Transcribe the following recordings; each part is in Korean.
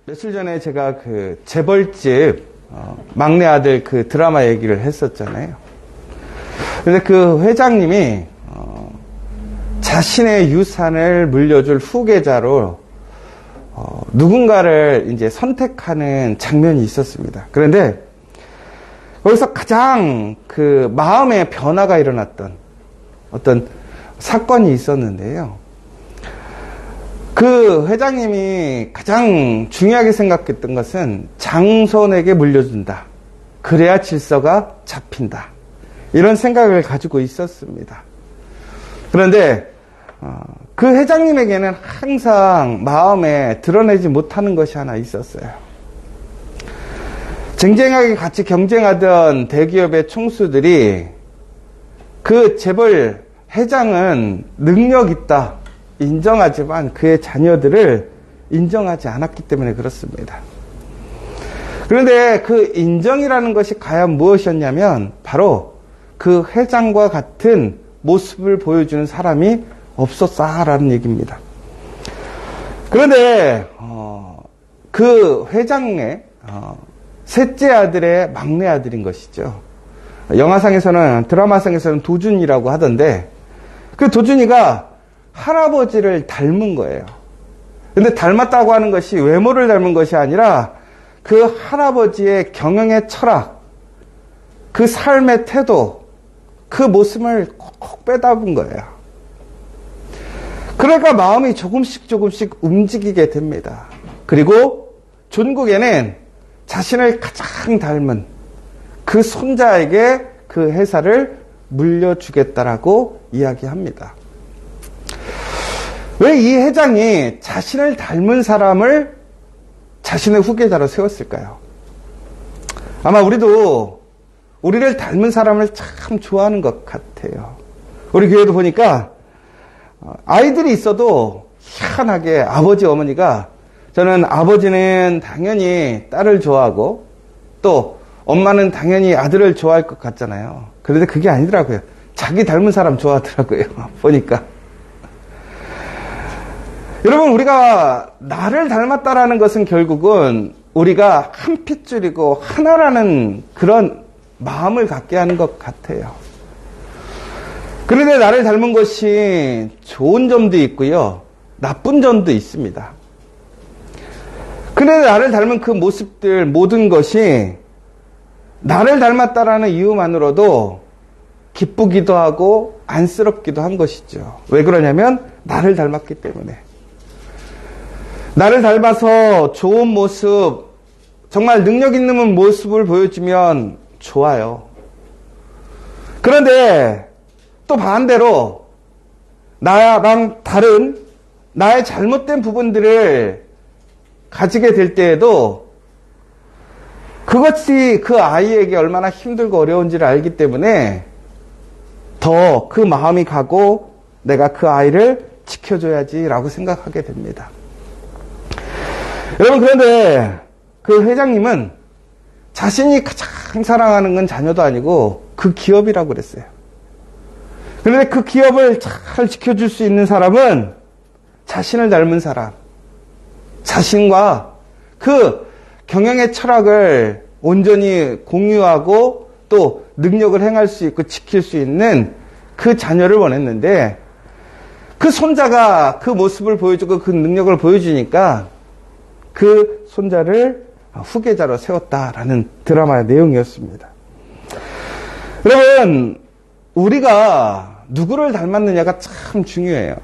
며칠 전에 제가 그 재벌집 막내 아들 그 드라마 얘기를 했었잖아요. 근데 그 회장님이 자신의 유산을 물려줄 후계자로 누군가를 이제 선택하는 장면이 있었습니다. 그런데 거기서 가장 그 마음의 변화가 일어났던 어떤 사건이 있었는데요. 그 회장님이 가장 중요하게 생각했던 것은 장손에게 물려준다. 그래야 질서가 잡힌다. 이런 생각을 가지고 있었습니다. 그런데 그 회장님에게는 항상 마음에 드러내지 못하는 것이 하나 있었어요. 쟁쟁하게 같이 경쟁하던 대기업의 총수들이 그 재벌 회장은 능력 있다 인정하지만 그의 자녀들을 인정하지 않았기 때문에 그렇습니다. 그런데 그 인정이라는 것이 과연 무엇이었냐면 바로 그 회장과 같은 모습을 보여주는 사람이 없었다라는 얘기입니다. 그런데 그 회장의 셋째 아들의 막내 아들인 것이죠. 영화상에서는 드라마상에서는 도준이라고 하던데 그 도준이가 할아버지를 닮은 거예요. 근데 닮았다고 하는 것이 외모를 닮은 것이 아니라 그 할아버지의 경영의 철학, 그 삶의 태도, 그 모습을 콕 빼닮은 거예요. 그러니까 마음이 조금씩 움직이게 됩니다. 그리고 존국에는 자신을 가장 닮은 그 손자에게 그 회사를 물려주겠다라고 이야기합니다. 왜 이 회장이 자신을 닮은 사람을 자신의 후계자로 세웠을까요? 아마 우리도 우리를 닮은 사람을 참 좋아하는 것 같아요. 우리 교회도 보니까 아이들이 있어도 희한하게 아버지 어머니가 저는 아버지는 당연히 딸을 좋아하고 또 엄마는 당연히 아들을 좋아할 것 같잖아요. 그런데 그게 아니더라고요. 자기 닮은 사람 좋아하더라고요. 보니까. 여러분, 우리가 나를 닮았다라는 것은 결국은 우리가 한 핏줄이고 하나라는 그런 마음을 갖게 하는 것 같아요. 그런데 나를 닮은 것이 좋은 점도 있고요. 나쁜 점도 있습니다. 그런데 나를 닮은 그 모습들 모든 것이 나를 닮았다라는 이유만으로도 기쁘기도 하고 안쓰럽기도 한 것이죠. 왜 그러냐면 나를 닮았기 때문에. 나를 닮아서 좋은 모습, 정말 능력 있는 모습을 보여주면 좋아요. 그런데 또 반대로 나랑 다른 나의 잘못된 부분들을 가지게 될 때에도 그것이 그 아이에게 얼마나 힘들고 어려운지를 알기 때문에 더 그 마음이 가고 내가 그 아이를 지켜줘야지라고 생각하게 됩니다. 여러분, 그런데 그 회장님은 자신이 가장 사랑하는 건 자녀도 아니고 그 기업이라고 그랬어요. 그런데 그 기업을 잘 지켜줄 수 있는 사람은 자신을 닮은 사람, 자신과 그 경영의 철학을 온전히 공유하고 또 능력을 행할 수 있고 지킬 수 있는 그 자녀를 원했는데 그 손자가 그 모습을 보여주고 그 능력을 보여주니까 그 손자를 후계자로 세웠다라는 드라마의 내용이었습니다. 여러분, 우리가 누구를 닮았느냐가 참 중요해요.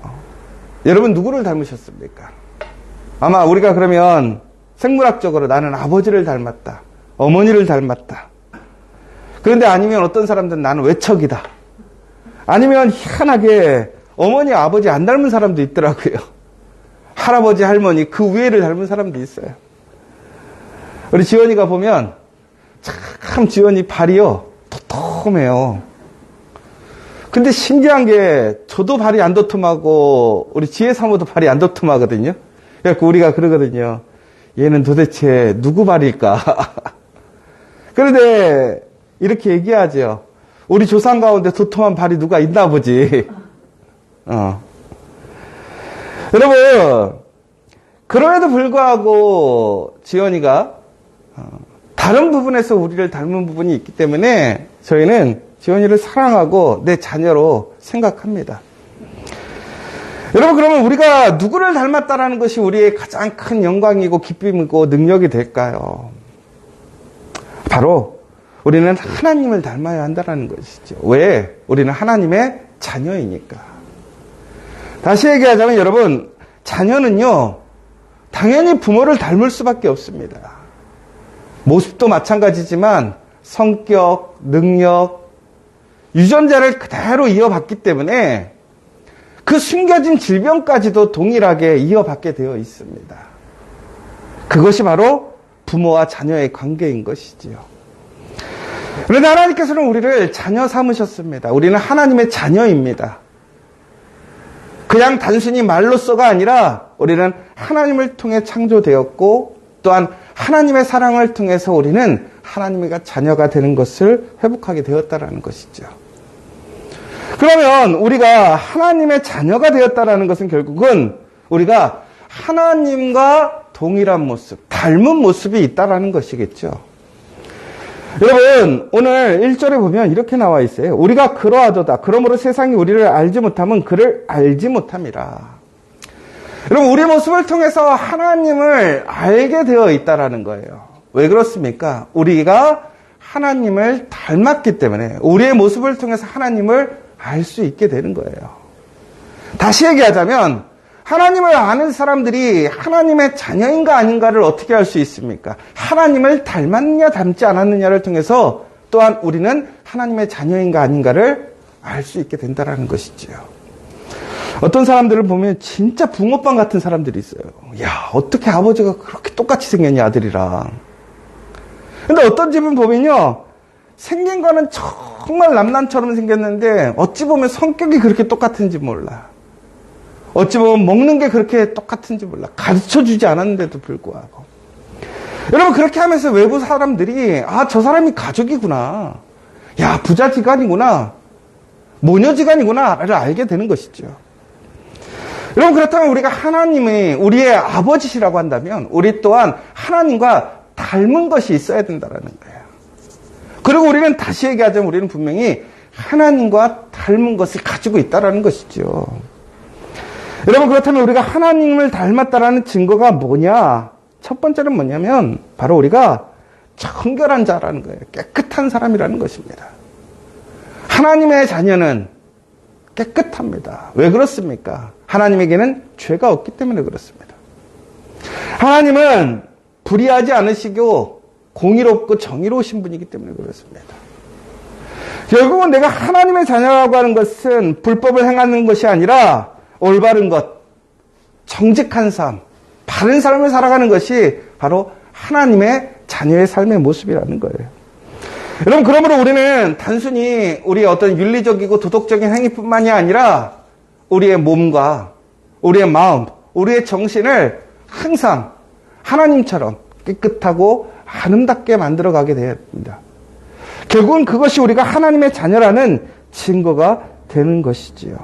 여러분, 누구를 닮으셨습니까? 아마 우리가 그러면 생물학적으로 나는 아버지를 닮았다, 어머니를 닮았다. 그런데 아니면 어떤 사람들은 나는 외척이다. 아니면 희한하게 어머니, 아버지 안 닮은 사람도 있더라고요. 할아버지, 할머니 그 위에를 닮은 사람도 있어요. 우리 지원이가 보면 참 지원이 발이요 도톰해요. 근데 신기한 게 저도 발이 안 도톰하고 우리 지혜 사모도 발이 안 도톰하거든요. 그래서 우리가 그러거든요. 얘는 도대체 누구 발일까? 그런데 이렇게 얘기하죠. 우리 조상 가운데 도톰한 발이 누가 있나 보지. 여러분, 그럼에도 불구하고 지연이가 다른 부분에서 우리를 닮은 부분이 있기 때문에 저희는 지연이를 사랑하고 내 자녀로 생각합니다. 여러분, 그러면 우리가 누구를 닮았다라는 것이 우리의 가장 큰 영광이고 기쁨이고 능력이 될까요? 바로 우리는 하나님을 닮아야 한다는 것이죠. 왜? 우리는 하나님의 자녀이니까. 다시 얘기하자면 여러분, 자녀는요, 당연히 부모를 닮을 수밖에 없습니다. 모습도 마찬가지지만 성격, 능력, 유전자를 그대로 이어받기 때문에 그 숨겨진 질병까지도 동일하게 이어받게 되어 있습니다. 그것이 바로 부모와 자녀의 관계인 것이지요. 그런데 하나님께서는 우리를 자녀 삼으셨습니다. 우리는 하나님의 자녀입니다. 그냥 단순히 말로써가 아니라 우리는 하나님을 통해 창조되었고 또한 하나님의 사랑을 통해서 우리는 하나님의 자녀가 되는 것을 회복하게 되었다는 것이죠. 그러면 우리가 하나님의 자녀가 되었다는 것은 결국은 우리가 하나님과 동일한 모습, 닮은 모습이 있다는 것이겠죠. 여러분, 오늘 1절에 보면 이렇게 나와 있어요. 우리가 그러하도다. 그러므로 세상이 우리를 알지 못하면 그를 알지 못함이라. 여러분, 우리 모습을 통해서 하나님을 알게 되어 있다는 거예요. 왜 그렇습니까? 우리가 하나님을 닮았기 때문에 우리의 모습을 통해서 하나님을 알 수 있게 되는 거예요. 다시 얘기하자면 하나님을 아는 사람들이 하나님의 자녀인가 아닌가를 어떻게 알 수 있습니까? 하나님을 닮았느냐 닮지 않았느냐를 통해서 또한 우리는 하나님의 자녀인가 아닌가를 알 수 있게 된다는 것이지요. 어떤 사람들을 보면 진짜 붕어빵 같은 사람들이 있어요. 야, 어떻게 아버지가 그렇게 똑같이 생겼냐, 아들이랑. 근데 어떤 집은 보면요, 생긴 거는 정말 남남처럼 생겼는데 어찌 보면 성격이 그렇게 똑같은지 몰라. 어찌 보면 먹는 게 그렇게 똑같은지 몰라. 가르쳐주지 않았는데도 불구하고. 여러분, 그렇게 하면서 외부 사람들이 저 사람이 가족이구나. 야, 부자지간이구나. 모녀지간이구나를 알게 되는 것이죠. 여러분, 그렇다면 우리가 하나님이 우리의 아버지시라고 한다면 우리 또한 하나님과 닮은 것이 있어야 된다는 거예요. 그리고 우리는 다시 얘기하자면 우리는 분명히 하나님과 닮은 것을 가지고 있다는 것이죠. 여러분, 그렇다면 우리가 하나님을 닮았다라는 증거가 뭐냐? 첫 번째는 뭐냐면 바로 우리가 정결한 자라는 거예요. 깨끗한 사람이라는 것입니다. 하나님의 자녀는 깨끗합니다. 왜 그렇습니까? 하나님에게는 죄가 없기 때문에 그렇습니다. 하나님은 불의하지 않으시고 공의롭고 정의로우신 분이기 때문에 그렇습니다. 결국은 내가 하나님의 자녀라고 하는 것은 불법을 행하는 것이 아니라 올바른 것, 정직한 삶, 바른 삶을 살아가는 것이 바로 하나님의 자녀의 삶의 모습이라는 거예요. 여러분, 그러므로 우리는 단순히 우리의 어떤 윤리적이고 도덕적인 행위뿐만이 아니라 우리의 몸과 우리의 마음, 우리의 정신을 항상 하나님처럼 깨끗하고 아름답게 만들어가게 되어야 됩니다. 결국은 그것이 우리가 하나님의 자녀라는 증거가 되는 것이지요.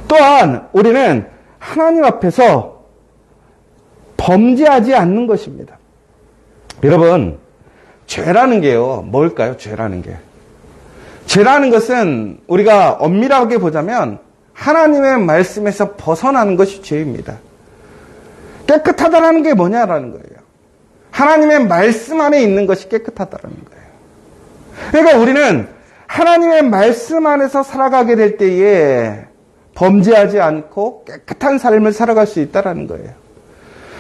또한 우리는 하나님 앞에서 범죄하지 않는 것입니다. 여러분, 죄라는 게요, 뭘까요? 죄라는 게. 죄라는 것은 우리가 엄밀하게 보자면 하나님의 말씀에서 벗어나는 것이 죄입니다. 깨끗하다라는 게 뭐냐라는 거예요. 하나님의 말씀 안에 있는 것이 깨끗하다라는 거예요. 그러니까 우리는 하나님의 말씀 안에서 살아가게 될 때에 범죄하지 않고 깨끗한 삶을 살아갈 수 있다는 거예요.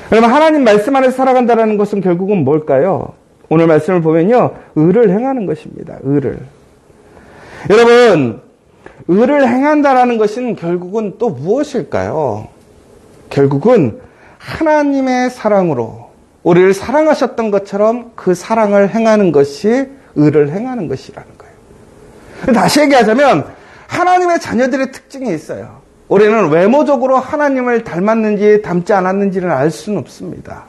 그러면 하나님 말씀 안에서 살아간다는 것은 결국은 뭘까요? 오늘 말씀을 보면요, 의를 행하는 것입니다. 의를. 여러분, 의를 행한다라는 것은 결국은 또 무엇일까요? 결국은 하나님의 사랑으로 우리를 사랑하셨던 것처럼 그 사랑을 행하는 것이 의를 행하는 것이라는 거예요. 다시 얘기하자면 하나님의 자녀들의 특징이 있어요. 우리는 외모적으로 하나님을 닮았는지 닮지 않았는지는 알 수는 없습니다.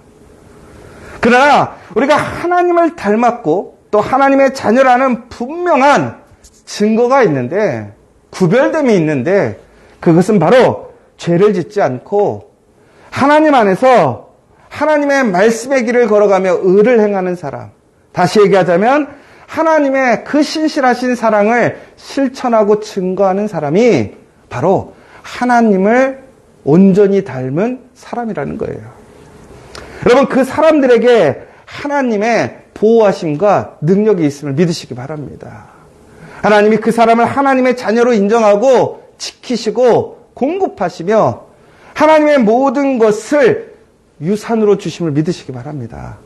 그러나 우리가 하나님을 닮았고 또 하나님의 자녀라는 분명한 증거가 있는데, 구별됨이 있는데, 그것은 바로 죄를 짓지 않고 하나님 안에서 하나님의 말씀의 길을 걸어가며 의를 행하는 사람. 다시 얘기하자면 하나님의 그 신실하신 사랑을 실천하고 증거하는 사람이 바로 하나님을 온전히 닮은 사람이라는 거예요. 여러분, 그 사람들에게 하나님의 보호하심과 능력이 있음을 믿으시기 바랍니다. 하나님이 그 사람을 하나님의 자녀로 인정하고 지키시고 공급하시며 하나님의 모든 것을 유산으로 주심을 믿으시기 바랍니다.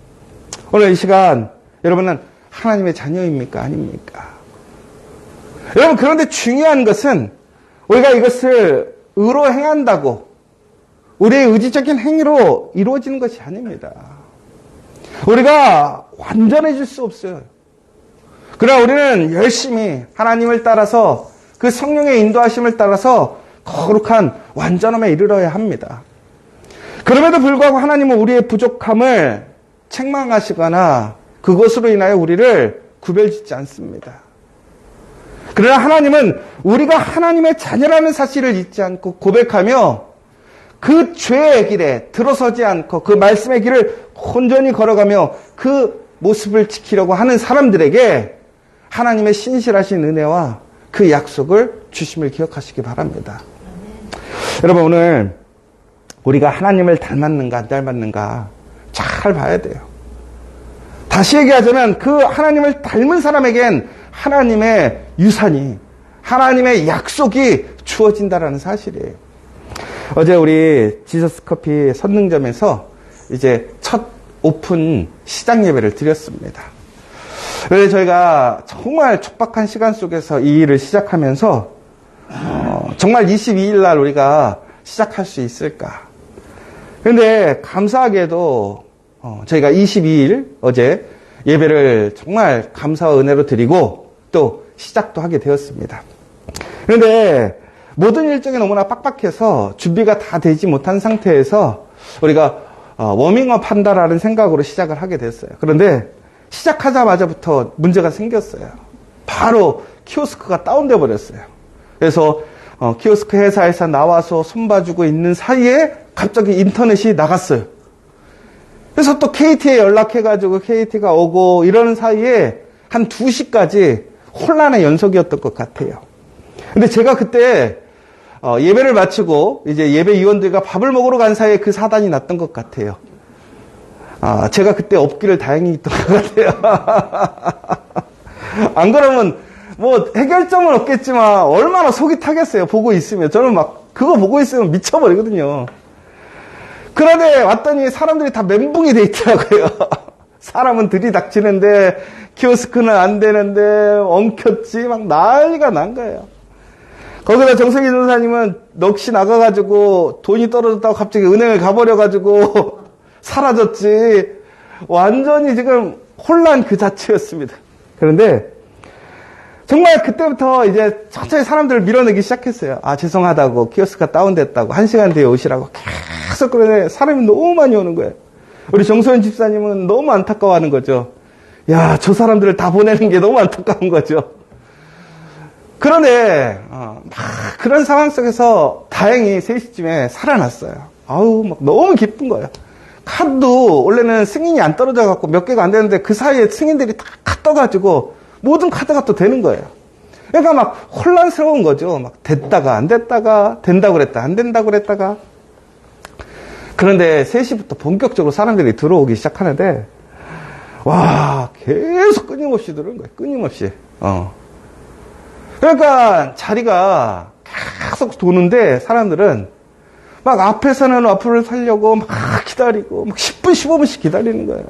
오늘 이 시간 여러분은 하나님의 자녀입니까? 아닙니까? 여러분, 그런데 중요한 것은 우리가 이것을 의로 행한다고 우리의 의지적인 행위로 이루어지는 것이 아닙니다. 우리가 완전해질 수 없어요. 그러나 우리는 열심히 하나님을 따라서 그 성령의 인도하심을 따라서 거룩한 완전함에 이르러야 합니다. 그럼에도 불구하고 하나님은 우리의 부족함을 책망하시거나 그것으로 인하여 우리를 구별짓지 않습니다. 그러나 하나님은 우리가 하나님의 자녀라는 사실을 잊지 않고 고백하며 그 죄의 길에 들어서지 않고 그 말씀의 길을 온전히 걸어가며 그 모습을 지키려고 하는 사람들에게 하나님의 신실하신 은혜와 그 약속을 주심을 기억하시기 바랍니다. 여러분, 오늘 우리가 하나님을 닮았는가 안 닮았는가 잘 봐야 돼요. 다시 얘기하자면 그 하나님을 닮은 사람에겐 하나님의 유산이, 하나님의 약속이 주어진다라는 사실이에요. 어제 우리 지저스 커피 선능점에서 이제 첫 오픈 시장 예배를 드렸습니다. 그래서 저희가 정말 촉박한 시간 속에서 이 일을 시작하면서 정말 22일 날 우리가 시작할 수 있을까? 그런데 감사하게도 저희가 22일 어제 예배를 정말 감사와 은혜로 드리고 또 시작도 하게 되었습니다. 그런데 모든 일정이 너무나 빡빡해서 준비가 다 되지 못한 상태에서 우리가 워밍업 한다라는 생각으로 시작을 하게 됐어요. 그런데 시작하자마자부터 문제가 생겼어요. 바로 키오스크가 다운돼 버렸어요. 그래서 키오스크 회사에서 나와서 손봐주고 있는 사이에 갑자기 인터넷이 나갔어요. 그래서 또 KT에 연락해가지고 KT가 오고 이러는 사이에 한 2시까지 혼란의 연속이었던 것 같아요. 근데 제가 그때 예배를 마치고 이제 예배위원들과 밥을 먹으러 간 사이에 그 사단이 났던 것 같아요. 제가 그때 없기를 다행히 했던 것 같아요. 안 그러면 뭐 해결점은 없겠지만 얼마나 속이 타겠어요. 보고 있으면. 저는 막 그거 보고 있으면 미쳐버리거든요. 그런데 왔더니 사람들이 다 멘붕이 돼 있더라고요. 사람은 들이닥치는데 키오스크는 안 되는데 엉켰지 막 난리가 난 거예요. 거기다 정석희 전사님은 넋이 나가가지고 돈이 떨어졌다고 갑자기 은행을 가버려가지고 사라졌지. 완전히 지금 혼란 그 자체였습니다. 그런데 정말 그때부터 이제 천천히 사람들을 밀어내기 시작했어요. 죄송하다고, 키오스크가 다운됐다고, 1시간 뒤에 오시라고 계속. 그러네. 사람이 너무 많이 오는 거예요. 우리 정소연 집사님은 너무 안타까워하는 거죠. 야, 저 사람들을 다 보내는 게 너무 안타까운 거죠. 그런데 막 그런 상황 속에서 다행히 3시쯤에 살아났어요. 막 너무 기쁜 거예요. 카드도 원래는 승인이 안 떨어져갖고 몇 개가 안 되는데 그 사이에 승인들이 다 떠가지고 모든 카드가 또 되는 거예요. 그러니까 막 혼란스러운 거죠. 막 됐다가 안 됐다가 된다고 그랬다 안 된다고 그랬다가. 그런데 3시부터 본격적으로 사람들이 들어오기 시작하는데 와, 계속 끊임없이 들어오는 거예요. 끊임없이. 그러니까 자리가 계속 도는데 사람들은 막 앞에서는 앞을 살려고 막 기다리고 막 10분 15분씩 기다리는 거예요.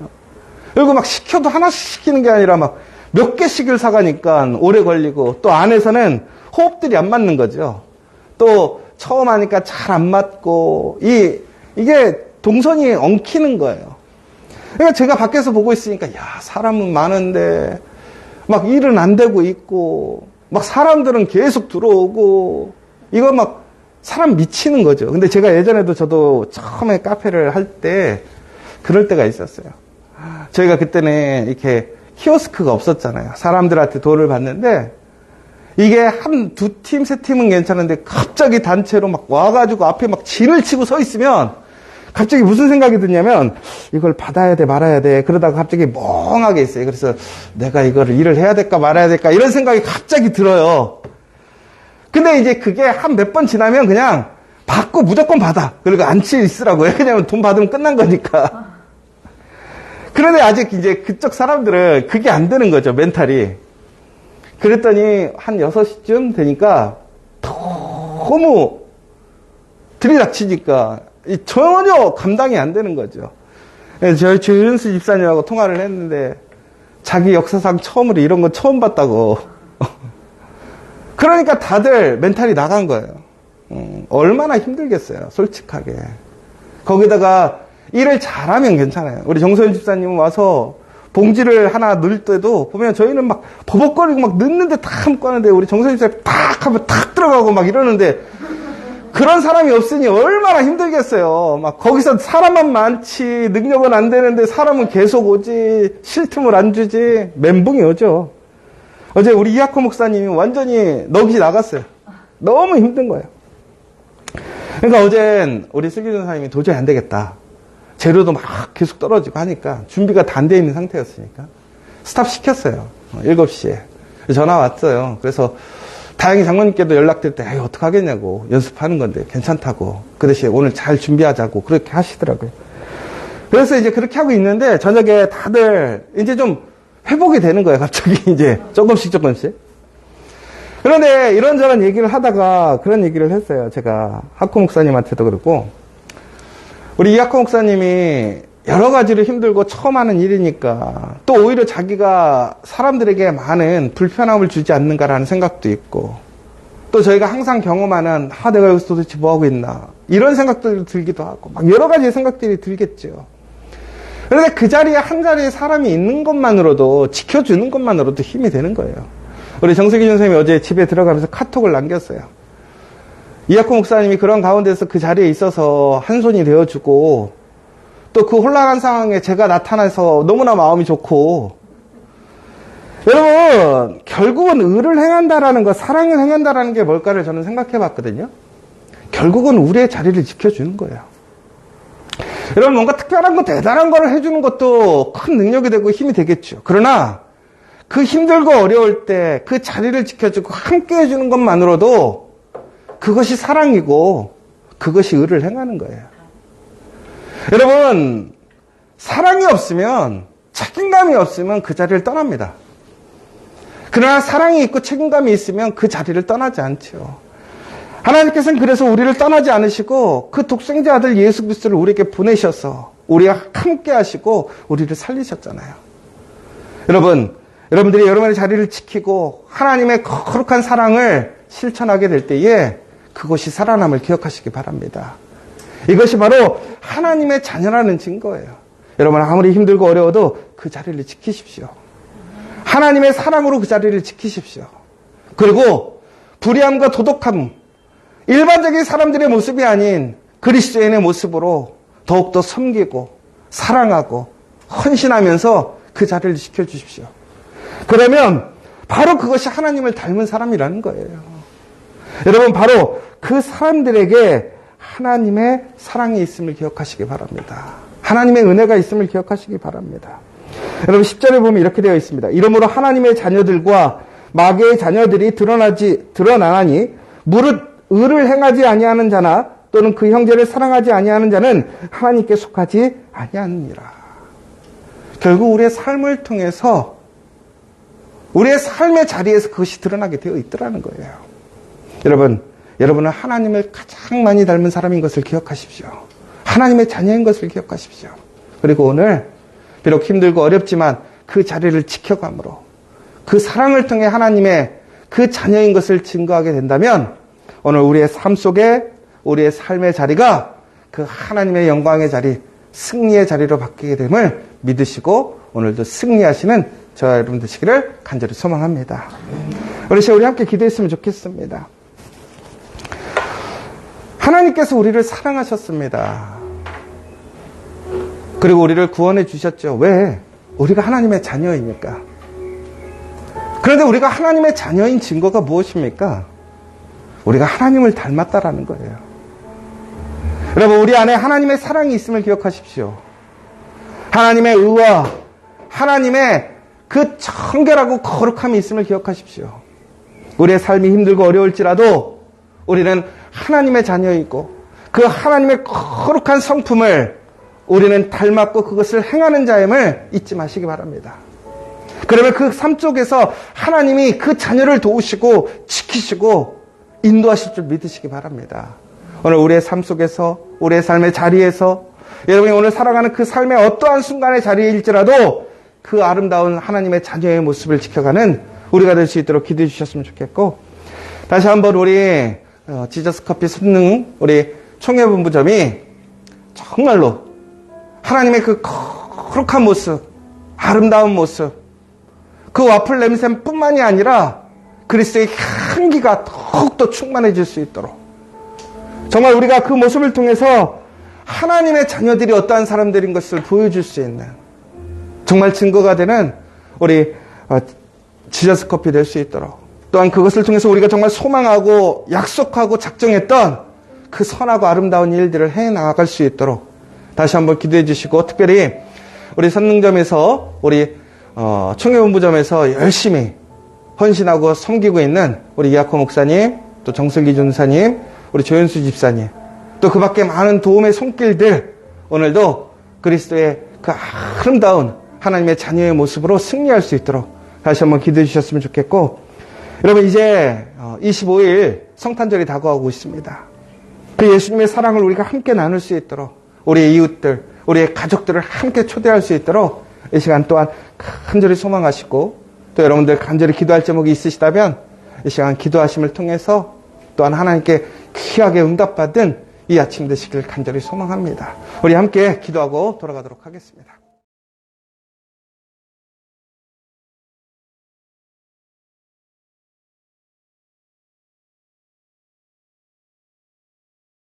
그리고 막 시켜도 하나씩 시키는 게 아니라 막 몇 개씩을 사가니까 오래 걸리고, 또 안에서는 호흡들이 안 맞는 거죠. 또 처음 하니까 잘 안 맞고 이게 동선이 엉키는 거예요. 그러니까 제가 밖에서 보고 있으니까 사람은 많은데 막 일은 안 되고 있고 막 사람들은 계속 들어오고 이거 막 사람 미치는 거죠. 근데 제가 예전에도 저도 처음에 카페를 할 때 그럴 때가 있었어요. 저희가 그때는 이렇게 키오스크가 없었잖아요. 사람들한테 돈을 받는데 이게 한 2팀, 3팀은 괜찮은데 갑자기 단체로 막 와가지고 앞에 막 진을 치고 서 있으면 갑자기 무슨 생각이 드냐면 이걸 받아야 돼 말아야 돼 그러다가 갑자기 멍하게 있어요. 그래서 내가 이거를 일을 해야 될까 말아야 될까 이런 생각이 갑자기 들어요. 근데 이제 그게 한 몇 번 지나면 그냥 받고 무조건 받아. 그리고 앉혀 있으라고요. 왜냐면 돈 받으면 끝난 거니까. 그런데 아직 이제 그쪽 사람들은 그게 안 되는 거죠, 멘탈이. 그랬더니 한 6시쯤 되니까 너무 들이닥치니까 전혀 감당이 안 되는 거죠. 저희 최윤수 집사님하고 통화를 했는데 자기 역사상 처음으로 이런 거 처음 봤다고. 그러니까 다들 멘탈이 나간 거예요. 얼마나 힘들겠어요, 솔직하게. 거기다가 일을 잘하면 괜찮아요. 우리 정소연 집사님은 와서 봉지를 하나 넣을 때도 보면 저희는 막 버벅거리고 막 넣는데 다 함고 하는데 우리 정소연 집사님이 탁 하면 탁 들어가고 막 이러는데 그런 사람이 없으니 얼마나 힘들겠어요. 막 거기서 사람만 많지 능력은 안 되는데 사람은 계속 오지 쉴 틈을 안 주지 멘붕이 오죠. 어제 우리 이학호 목사님이 완전히 넋이 나갔어요. 너무 힘든 거예요. 그러니까 어젠 우리 슬기 전사님이 도저히 안 되겠다. 재료도 막 계속 떨어지고 하니까 준비가 다 안 돼 있는 상태였으니까 스탑 시켰어요. 7시에. 전화 왔어요. 그래서 다행히 장로님께도 연락드릴 때 어떡하겠냐고 연습하는 건데 괜찮다고 그 대신에 오늘 잘 준비하자고 그렇게 하시더라고요. 그래서 이제 그렇게 하고 있는데 저녁에 다들 이제 좀 회복이 되는 거예요. 갑자기 이제 조금씩. 그런데 이런저런 얘기를 하다가 그런 얘기를 했어요. 제가 학호 목사님한테도 그러고 우리 이학호 목사님이 여러 가지로 힘들고 처음 하는 일이니까 또 오히려 자기가 사람들에게 많은 불편함을 주지 않는가라는 생각도 있고 또 저희가 항상 경험하는 내가 여기서 도대체 뭐하고 있나 이런 생각들이 들기도 하고 막 여러 가지 생각들이 들겠죠. 그런데 그 자리에 한 자리에 사람이 있는 것만으로도 지켜주는 것만으로도 힘이 되는 거예요. 우리 정석희 선생님이 어제 집에 들어가면서 카톡을 남겼어요. 이학호 목사님이 그런 가운데서 그 자리에 있어서 한 손이 되어주고 또 그 혼란한 상황에 제가 나타나서 너무나 마음이 좋고 여러분 결국은 의를 행한다라는 것 사랑을 행한다라는 게 뭘까를 저는 생각해 봤거든요. 결국은 우리의 자리를 지켜주는 거예요. 여러분 뭔가 특별한 거 대단한 거를 해주는 것도 큰 능력이 되고 힘이 되겠죠. 그러나 그 힘들고 어려울 때 그 자리를 지켜주고 함께 해주는 것만으로도 그것이 사랑이고 그것이 의를 행하는 거예요. 여러분 사랑이 없으면 책임감이 없으면 그 자리를 떠납니다. 그러나 사랑이 있고 책임감이 있으면 그 자리를 떠나지 않죠. 하나님께서는 그래서 우리를 떠나지 않으시고 그 독생자 아들 예수 그리스도를 우리에게 보내셔서 우리와 함께 하시고 우리를 살리셨잖아요. 여러분들이 여러분의 자리를 지키고 하나님의 거룩한 사랑을 실천하게 될 때에 그것이 살아남을 기억하시기 바랍니다. 이것이 바로 하나님의 자녀라는 증거예요. 여러분 아무리 힘들고 어려워도 그 자리를 지키십시오. 하나님의 사랑으로 그 자리를 지키십시오. 그리고 불의함과 도덕함, 일반적인 사람들의 모습이 아닌 그리스도인의 모습으로 더욱더 섬기고 사랑하고 헌신하면서 그 자리를 지켜주십시오. 그러면 바로 그것이 하나님을 닮은 사람이라는 거예요. 여러분 바로 그 사람들에게 하나님의 사랑이 있음을 기억하시기 바랍니다. 하나님의 은혜가 있음을 기억하시기 바랍니다. 여러분 10절에 보면 이렇게 되어 있습니다. 이러므로 하나님의 자녀들과 마귀의 자녀들이 드러나나니 무릇 의를 행하지 아니하는 자나 또는 그 형제를 사랑하지 아니하는 자는 하나님께 속하지 아니하느니라. 결국 우리의 삶을 통해서 우리의 삶의 자리에서 그것이 드러나게 되어 있더라는 거예요. 여러분은 하나님을 가장 많이 닮은 사람인 것을 기억하십시오. 하나님의 자녀인 것을 기억하십시오. 그리고 오늘 비록 힘들고 어렵지만 그 자리를 지켜감으로 그 사랑을 통해 하나님의 그 자녀인 것을 증거하게 된다면 오늘 우리의 삶 속에 우리의 삶의 자리가 그 하나님의 영광의 자리, 승리의 자리로 바뀌게 됨을 믿으시고 오늘도 승리하시는 저와 여러분 되시기를 간절히 소망합니다. 우리 함께 기도했으면 좋겠습니다. 하나님께서 우리를 사랑하셨습니다. 그리고 우리를 구원해 주셨죠. 왜? 우리가 하나님의 자녀이니까. 그런데 우리가 하나님의 자녀인 증거가 무엇입니까? 우리가 하나님을 닮았다라는 거예요. 여러분, 우리 안에 하나님의 사랑이 있음을 기억하십시오. 하나님의 의와 하나님의 그 청결하고 거룩함이 있음을 기억하십시오. 우리의 삶이 힘들고 어려울지라도 우리는 하나님의 자녀이고 그 하나님의 거룩한 성품을 우리는 닮았고 그것을 행하는 자임을 잊지 마시기 바랍니다. 그러면 그 삶 속에서 하나님이 그 자녀를 도우시고 지키시고 인도하실 줄 믿으시기 바랍니다. 오늘 우리의 삶 속에서, 우리의 삶의 자리에서, 여러분이 오늘 살아가는 그 삶의 어떠한 순간의 자리일지라도 그 아름다운 하나님의 자녀의 모습을 지켜가는 우리가 될 수 있도록 기도해 주셨으면 좋겠고, 다시 한번 우리 지저스 커피 선능 우리 총회본부점이 정말로 하나님의 그 거룩한 모습, 아름다운 모습, 그 와플 냄새뿐만이 아니라 그리스도의 향기가 더욱더 충만해질 수 있도록 정말 우리가 그 모습을 통해서 하나님의 자녀들이 어떠한 사람들인 것을 보여줄 수 있는 정말 증거가 되는 우리 지저스 커피 될 수 있도록, 또한 그것을 통해서 우리가 정말 소망하고 약속하고 작정했던 그 선하고 아름다운 일들을 해 나아갈 수 있도록 다시 한번 기도해 주시고, 특별히 우리 선능점에서 우리 총회본부점에서 열심히 헌신하고 섬기고 있는 우리 이학호 목사님, 또 정슬기 전사님, 우리 조현수 집사님, 또 그 밖에 많은 도움의 손길들, 오늘도 그리스도의 그 아름다운 하나님의 자녀의 모습으로 승리할 수 있도록 다시 한번 기도해 주셨으면 좋겠고, 여러분 이제 25일 성탄절이 다가오고 있습니다. 그 예수님의 사랑을 우리가 함께 나눌 수 있도록, 우리의 이웃들, 우리의 가족들을 함께 초대할 수 있도록 이 시간 또한 간절히 소망하시고, 또 여러분들 간절히 기도할 제목이 있으시다면 이 시간 기도하심을 통해서 또한 하나님께 귀하게 응답받은 이 아침 되시길 간절히 소망합니다. 우리 함께 기도하고 돌아가도록 하겠습니다.